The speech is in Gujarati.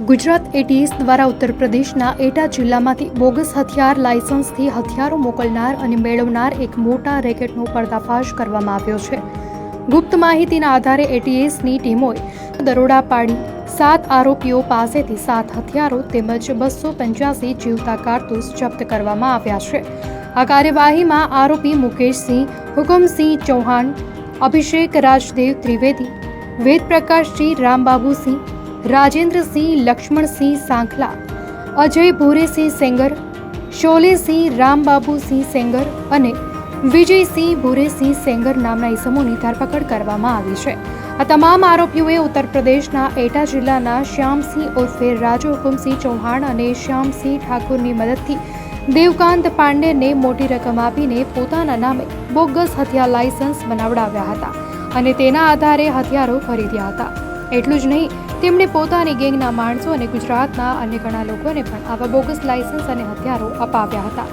ગુજરાત એટીએસ દ્વારા ઉત્તર પ્રદેશના એટા જિલ્લામાંથી બોગસ હથિયાર લાયસન્સથી હથિયારો મોકલનાર અને મેળવનાર એક મોટા રેકેટનો પર્દાફાશ કરવામાં આવ્યો છે. ગુપ્ત માહિતીના આધારે એટીએસની ટીમોએ દરોડા પાડી 7 આરોપીઓ પાસેથી 7 હથિયારો તેમજ 285 જીવતા કારતૂસ જપ્ત કરવામાં આવ્યા છે. આ કાર્યવાહીમાં આરોપી મુકેશસિંહ હુકમસિંહ ચૌહાણ, અભિષેક રાજદેવ ત્રિવેદી, વેદપ્રકાશજી રામબાબુસિંહ, રાજેન્દ્રસિંહ લક્ષ્મણસિંહ સાંખલા, અજય ભૂરેસિંહ સેંગર, શોલેસિંહ રામબાબુસિંહ સેંગર અને વિજયસિંહ ભૂરેસિંહ સેંગર નામના ઇસમોની ધરપકડ કરવામાં આવી છે. આ તમામ આરોપીઓએ ઉત્તર પ્રદેશના એટા જિલ્લાના શ્યામસિંહ ઉર્ફે રાજુ હુકમસિંહ ચૌહાણ અને શ્યામસિંહ ઠાકુરની મદદથી દેવકાંત પાંડેને મોટી રકમ આપીને પોતાના નામે બોગસ હથિયાર લાયસન્સ બનાવડાવ્યા હતા અને તેના આધારે હથિયારો ખરીદ્યા હતા. એટલું જ નહીં, તેમણે પોતાની ગેંગના માણસો અને ગુજરાતના અન્ય ઘણા લોકોને પણ આવા બોગસ લાયસન્સ અને હથિયારો અપાવ્યા હતા.